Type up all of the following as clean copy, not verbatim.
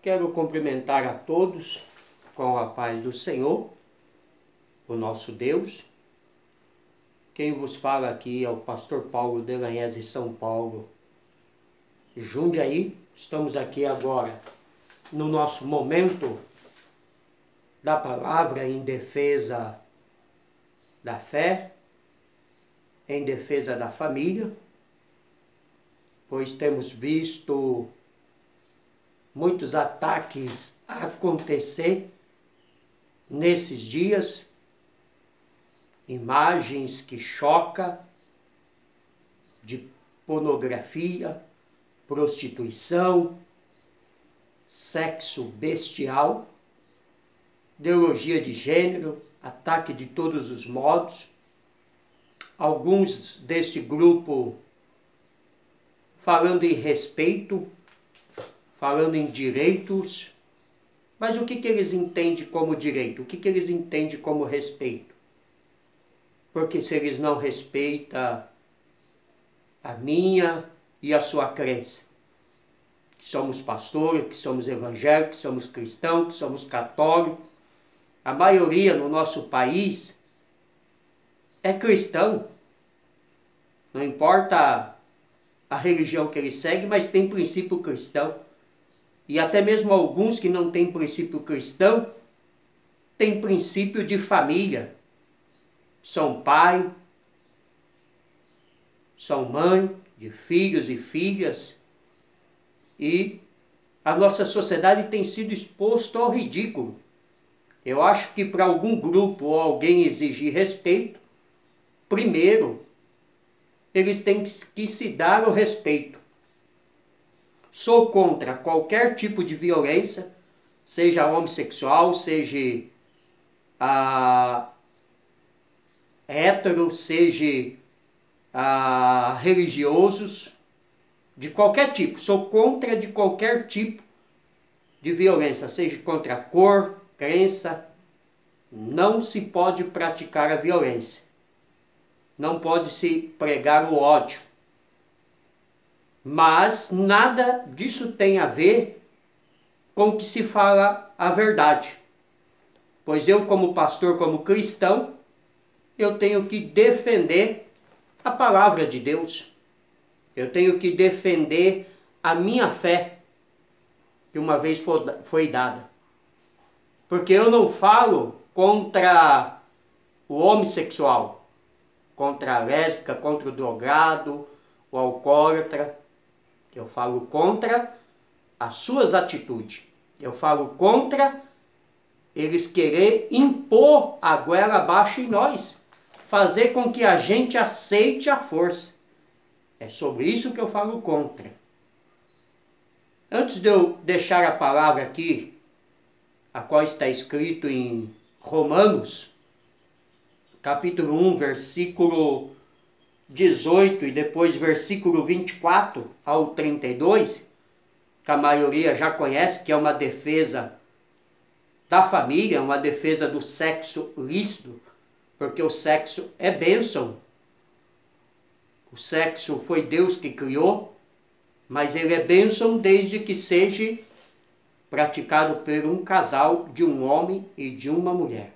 Quero cumprimentar a todos com a paz do Senhor, o nosso Deus. Quem vos fala aqui é o pastor Paulo Delanhese, São Paulo, Jundiaí. Estamos aqui agora no nosso momento da palavra em defesa da fé, em defesa da família, pois temos visto muitos ataques acontecer nesses dias, imagens que chocam de pornografia, prostituição, sexo bestial, ideologia de gênero, ataque de todos os modos. Alguns deste grupo falando em respeito, falando em direitos, mas o que eles entendem como direito? O que eles entendem como respeito? Porque se eles não respeitam a minha e a sua crença, que somos pastores, que somos evangélicos, que somos cristãos, que somos católicos, a maioria no nosso país é cristão, não importa a religião que ele segue, mas tem princípio cristão. E até mesmo alguns que não têm princípio cristão, têm princípio de família. São pai, são mãe de filhos e filhas. E a nossa sociedade tem sido exposta ao ridículo. Eu acho que para algum grupo ou alguém exigir respeito, primeiro, eles têm que se dar o respeito. Sou contra qualquer tipo de violência, seja homossexual, seja hétero, seja religiosos, de qualquer tipo. Sou contra de qualquer tipo de violência, seja contra a cor, crença. Não se pode praticar a violência. Não pode se pregar o ódio. Mas nada disso tem a ver com o que se fala a verdade. Pois eu, como pastor, como cristão, eu tenho que defender a palavra de Deus. Eu tenho que defender a minha fé, que uma vez foi dada. Porque eu não falo contra o homossexual, contra a lésbica, contra o drogado, o alcoólatra. Eu falo contra as suas atitudes. Eu falo contra eles querer impor a goela abaixo em nós. Fazer com que a gente aceite a força. É sobre isso que eu falo contra. Antes de eu deixar a palavra aqui, a qual está escrito em Romanos, capítulo 1, versículo 18 e depois versículo 24 ao 32, que a maioria já conhece, que é uma defesa da família, uma defesa do sexo lícito, porque o sexo é bênção. O sexo foi Deus que criou, mas ele é bênção desde que seja praticado por um casal de um homem e de uma mulher.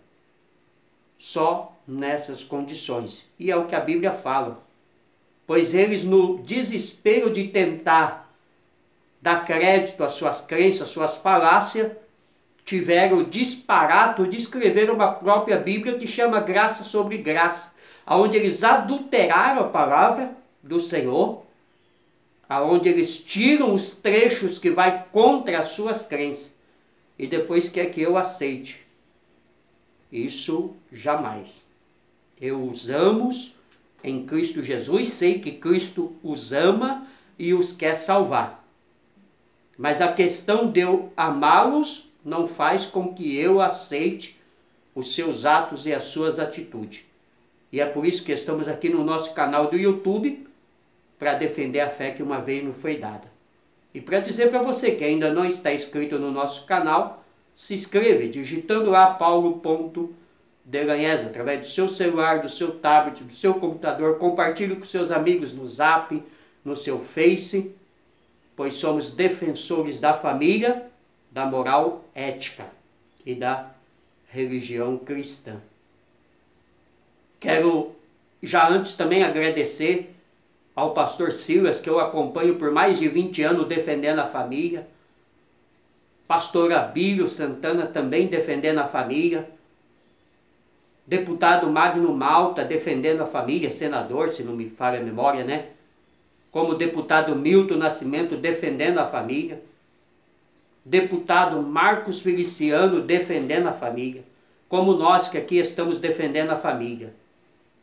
Só nessas condições. E é o que a Bíblia fala. Pois eles, no desespero de tentar dar crédito às suas crenças, às suas falácias, tiveram o disparate de escrever uma própria Bíblia que chama Graça sobre Graça, onde eles adulteraram a palavra do Senhor, aonde eles tiram os trechos que vai contra as suas crenças e depois quer que eu aceite. Isso jamais. Eu os amo em Cristo Jesus, sei que Cristo os ama e os quer salvar. Mas a questão de eu amá-los não faz com que eu aceite os seus atos e as suas atitudes. E é por isso que estamos aqui no nosso canal do YouTube, para defender a fé que uma vez nos foi dada. E para dizer para você que ainda não está inscrito no nosso canal, se inscreve digitando lá paulo.delanhese, através do seu celular, do seu tablet, do seu computador. Compartilhe com seus amigos no Zap, no seu Face, pois somos defensores da família da moral ética e da religião cristã. Quero já antes também agradecer ao pastor Silas, que eu acompanho por mais de 20 anos defendendo a família, pastor Abílio Santana também defendendo a família, deputado Magno Malta defendendo a família, senador, se não me falha a memória, né? Como deputado Milton Nascimento defendendo a família, deputado Marcos Feliciano defendendo a família, como nós que aqui estamos defendendo a família.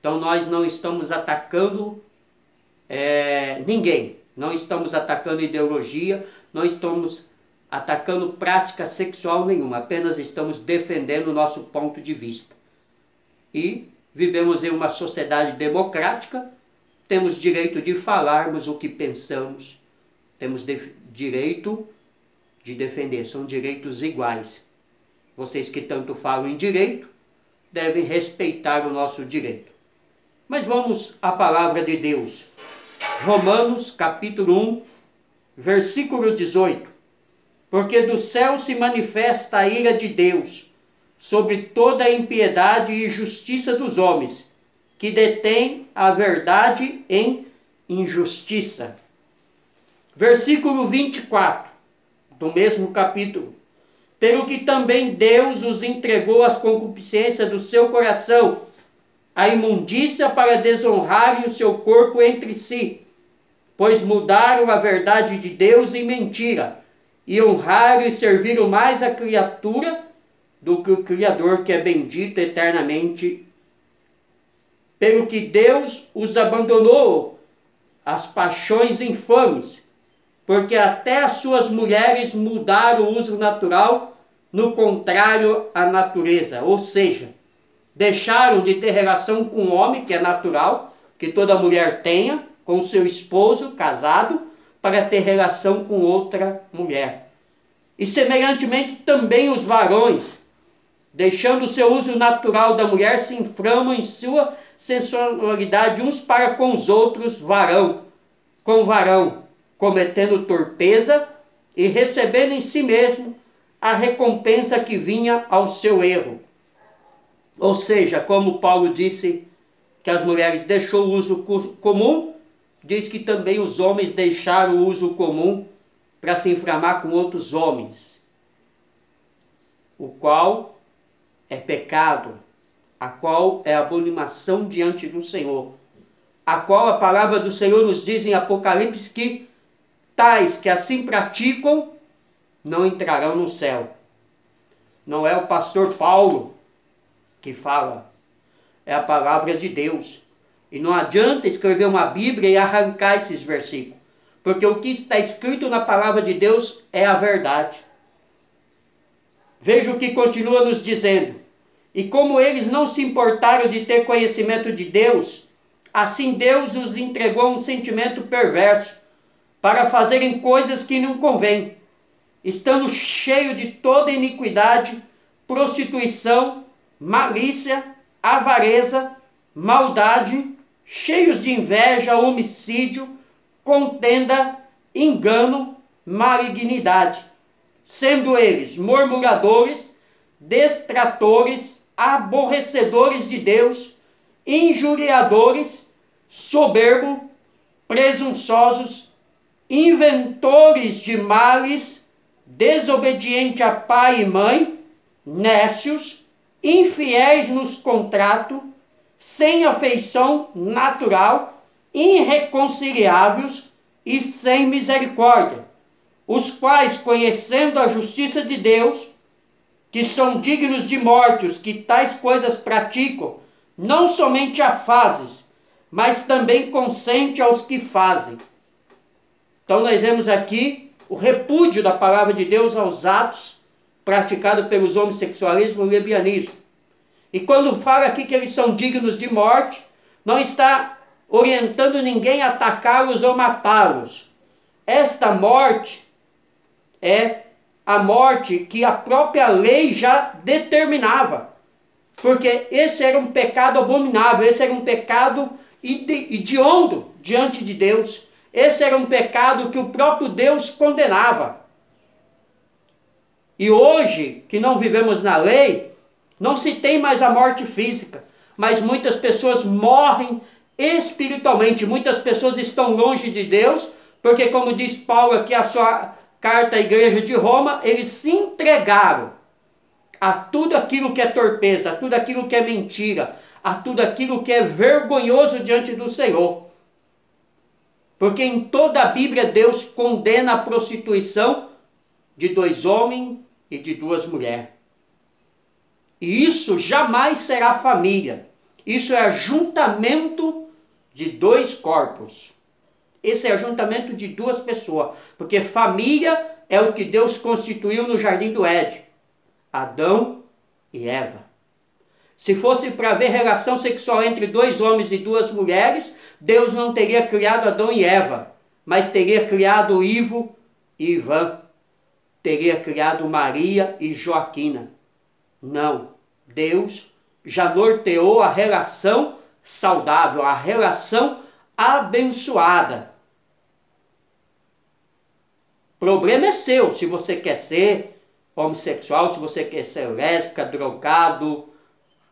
Então nós não estamos atacando ninguém, não estamos atacando ideologia, não estamos atacando prática sexual nenhuma, apenas estamos defendendo o nosso ponto de vista. E vivemos em uma sociedade democrática, temos direito de falarmos o que pensamos, temos direito de defender, são direitos iguais. Vocês que tanto falam em direito, devem respeitar o nosso direito. Mas vamos à palavra de Deus. Romanos capítulo 1, versículo 18. Porque do céu se manifesta a ira de Deus sobre toda a impiedade e injustiça dos homens, que detêm a verdade em injustiça. Versículo 24, do mesmo capítulo. Pelo que também Deus os entregou às concupiscências do seu coração, a imundícia para desonrarem o seu corpo entre si, pois mudaram a verdade de Deus em mentira, e honraram e serviram mais a criatura do que o Criador, que é bendito eternamente. Pelo que Deus os abandonou às paixões infames, porque até as suas mulheres mudaram o uso natural, no contrário à natureza, ou seja, deixaram de ter relação com o homem, que é natural, que toda mulher tenha, com seu esposo casado, para ter relação com outra mulher. E semelhantemente também os varões, deixando o seu uso natural da mulher, se inflamam em sua sensualidade uns para com os outros, varão com varão, cometendo torpeza e recebendo em si mesmo a recompensa que vinha ao seu erro. Ou seja, como Paulo disse que as mulheres deixou o uso comum, diz que também os homens deixaram o uso comum para se inflamar com outros homens, o qual é pecado, a qual é abominação diante do Senhor, a qual a palavra do Senhor nos diz em Apocalipse que tais que assim praticam não entrarão no céu. Não é o pastor Paulo que fala, é a palavra de Deus. E não adianta escrever uma Bíblia e arrancar esses versículos, porque o que está escrito na palavra de Deus é a verdade. Veja o que continua nos dizendo. E como eles não se importaram de ter conhecimento de Deus, assim Deus os entregou a um sentimento perverso, para fazerem coisas que não convêm, estando cheio de toda iniquidade, prostituição, malícia, avareza, maldade, cheios de inveja, homicídio, contenda, engano, malignidade, sendo eles murmuradores, destratores, aborrecedores de Deus, injuriadores, soberbos, presunçosos, inventores de males, desobediente a pai e mãe, nécios, infiéis nos contratos, sem afeição natural, irreconciliáveis e sem misericórdia, os quais, conhecendo a justiça de Deus, que são dignos de morte os que tais coisas praticam, não somente a fazem, mas também consente aos que fazem. Então nós vemos aqui o repúdio da palavra de Deus aos atos praticados pelos homossexualismo e lesbianismo. E quando fala aqui que eles são dignos de morte, não está orientando ninguém a atacá-los ou matá-los. Esta morte é a morte que a própria lei já determinava. Porque esse era um pecado abominável, esse era um pecado hediondo diante de Deus. Esse era um pecado que o próprio Deus condenava. E hoje, que não vivemos na lei, não se tem mais a morte física, mas muitas pessoas morrem espiritualmente, muitas pessoas estão longe de Deus, porque como diz Paulo aqui, a sua carta à igreja de Roma, eles se entregaram a tudo aquilo que é torpeza, a tudo aquilo que é mentira, a tudo aquilo que é vergonhoso diante do Senhor. Porque em toda a Bíblia Deus condena a prostituição de 2 homens e de 2 mulheres. E isso jamais será família. Isso é ajuntamento de 2 corpos. Esse é ajuntamento de 2 pessoas. Porque família é o que Deus constituiu no Jardim do Éden. Adão e Eva. Se fosse para haver relação sexual entre 2 homens e 2 mulheres, Deus não teria criado Adão e Eva, mas teria criado Ivo e Ivan. Teria criado Maria e Joaquina. Não. Deus já norteou a relação saudável, a relação abençoada. O problema é seu, se você quer ser homossexual, se você quer ser lésbica, drogado,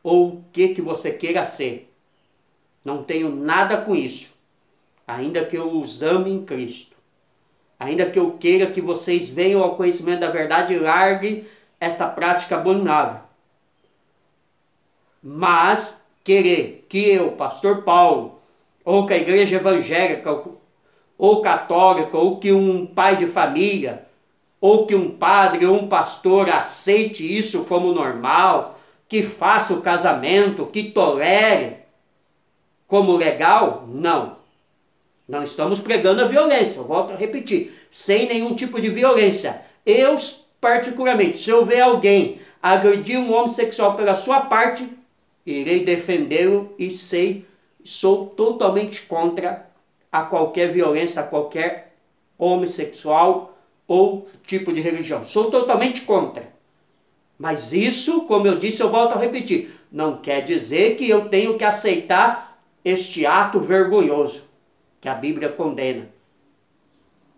ou o que você queira ser. Não tenho nada com isso. Ainda que eu os ame em Cristo. Ainda que eu queira que vocês venham ao conhecimento da verdade e larguem esta prática abominável. Mas querer que eu, pastor Paulo, ou que a igreja evangélica, ou católica, ou que um pai de família, ou que um padre ou um pastor aceite isso como normal, que faça o casamento, que tolere como legal, não. Não estamos pregando a violência, eu volto a repetir, sem nenhum tipo de violência. Eu, particularmente, se eu ver alguém agredir um homossexual pela sua parte, irei defendê-lo e sou totalmente contra a qualquer violência, a qualquer homossexual ou tipo de religião. Sou totalmente contra. Mas isso, como eu disse, eu volto a repetir, não quer dizer que eu tenho que aceitar este ato vergonhoso que a Bíblia condena.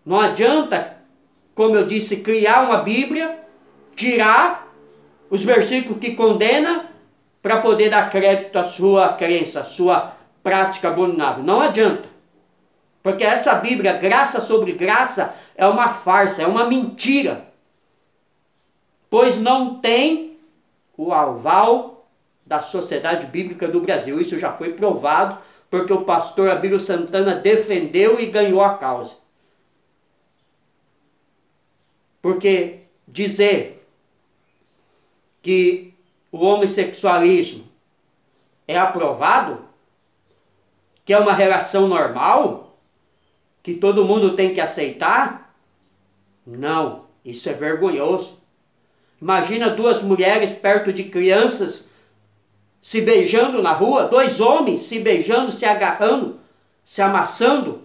Não adianta, como eu disse, criar uma Bíblia, tirar os versículos que condena para poder dar crédito à sua crença, à sua prática abominável. Não adianta. Porque essa Bíblia, graça sobre graça, é uma farsa, é uma mentira. Pois não tem o aval da Sociedade Bíblica do Brasil. Isso já foi provado, porque o pastor Abílio Santana defendeu e ganhou a causa. Porque dizer que o homossexualismo é aprovado, que é uma relação normal, que todo mundo tem que aceitar, não, isso é vergonhoso. Imagina 2 mulheres perto de crianças se beijando na rua, 2 homens se beijando, se agarrando, se amassando.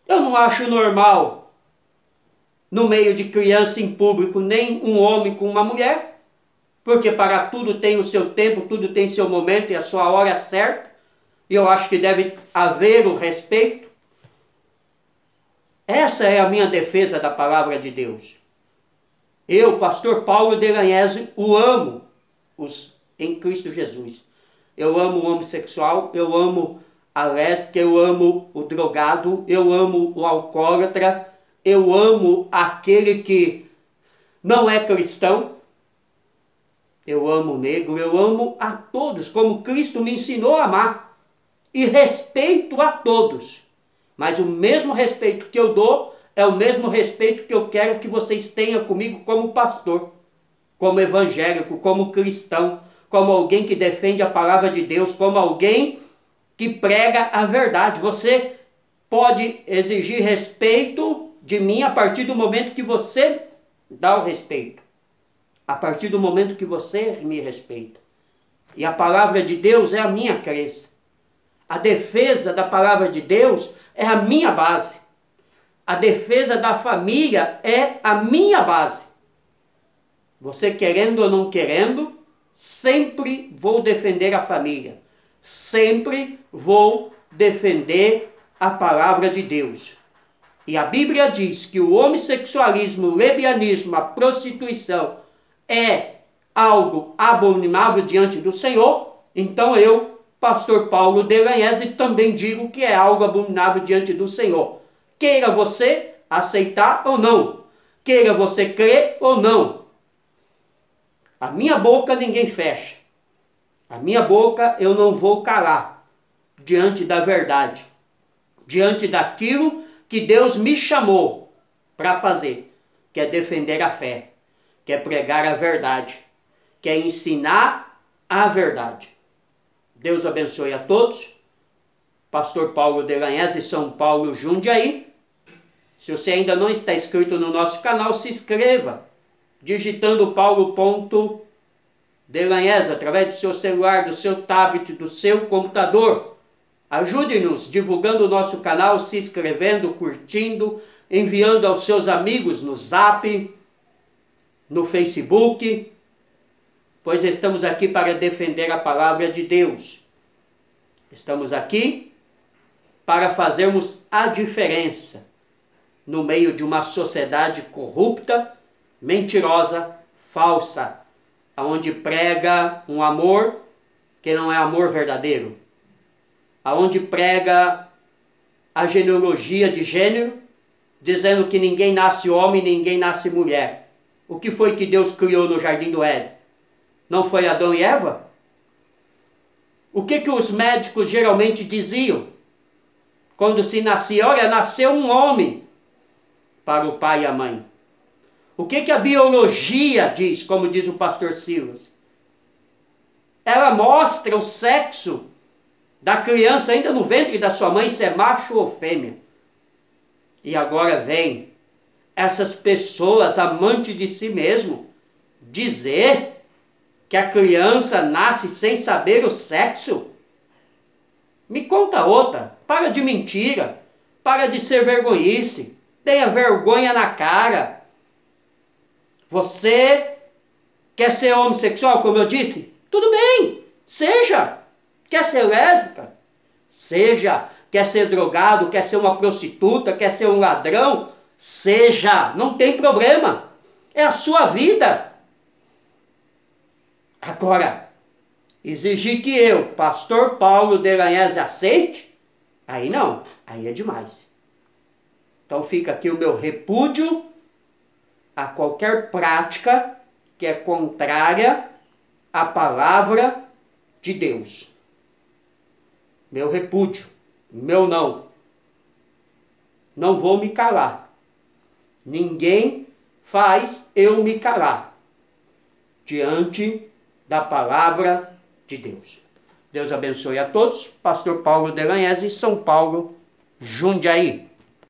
Eu não acho normal, no meio de criança em público, nem um homem com uma mulher, porque para tudo tem o seu tempo, tudo tem seu momento e a sua hora certa, e eu acho que deve haver o respeito. Essa é a minha defesa da palavra de Deus. Eu, pastor Paulo Delanhese, o amo em Cristo Jesus. Eu amo o homossexual, eu amo a lésbica, eu amo o drogado, eu amo o alcoólatra, eu amo aquele que não é cristão, eu amo o negro, eu amo a todos, como Cristo me ensinou a amar. E respeito a todos. Mas o mesmo respeito que eu dou é o mesmo respeito que eu quero que vocês tenham comigo como pastor, como evangélico, como cristão, como alguém que defende a palavra de Deus, como alguém que prega a verdade. Você pode exigir respeito de mim a partir do momento que você dá o respeito. A partir do momento que você me respeita. E a palavra de Deus é a minha crença. A defesa da palavra de Deus é a minha base. A defesa da família é a minha base. Você querendo ou não querendo, sempre vou defender a família. Sempre vou defender a palavra de Deus. e a Bíblia diz que o homossexualismo, o lesbianismo, a prostituição é algo abominável diante do Senhor, então eu, pastor Paulo Delanhese, também digo que é algo abominável diante do Senhor. Queira você aceitar ou não, queira você crer ou não. A minha boca ninguém fecha. A minha boca eu não vou calar diante da verdade, diante daquilo que Deus me chamou para fazer, que é defender a fé, que é pregar a verdade, que é ensinar a verdade. Deus abençoe a todos. Pastor Paulo Delanhese, São Paulo, Jundiaí. Se você ainda não está inscrito no nosso canal, se inscreva, digitando paulo.delanhese através do seu celular, do seu tablet, do seu computador. Ajude-nos divulgando o nosso canal, se inscrevendo, curtindo, enviando aos seus amigos no Zap, no Facebook, pois estamos aqui para defender a palavra de Deus. Estamos aqui para fazermos a diferença no meio de uma sociedade corrupta, mentirosa, falsa, onde prega um amor que não é amor verdadeiro, aonde prega a genealogia de gênero, dizendo que ninguém nasce homem, ninguém nasce mulher. O que foi que Deus criou no Jardim do Éden? Não foi Adão e Eva? O que os médicos geralmente diziam quando se nascia? Olha, nasceu um homem para o pai e a mãe. O que a biologia diz, como diz o pastor Silas? Ela mostra o sexo da criança ainda no ventre da sua mãe, se é macho ou fêmea. E agora vem essas pessoas amantes de si mesmo dizer que a criança nasce sem saber o sexo? Me conta outra. Para de mentira. Para de ser vergonhice. Tenha vergonha na cara. Você quer ser homossexual, como eu disse? Tudo bem, seja. Quer ser lésbica? Seja. Quer ser drogado? Quer ser uma prostituta? Quer ser um ladrão? Seja. Não tem problema. É a sua vida. Agora, exigir que eu, pastor Paulo Delanhese, aceite? Aí não, aí é demais. Então fica aqui o meu repúdio a qualquer prática que é contrária à palavra de Deus. Meu repúdio, meu não. Não vou me calar. Ninguém faz eu me calar diante da palavra de Deus. Deus abençoe a todos. Pastor Paulo Delanhese, São Paulo, Jundiaí.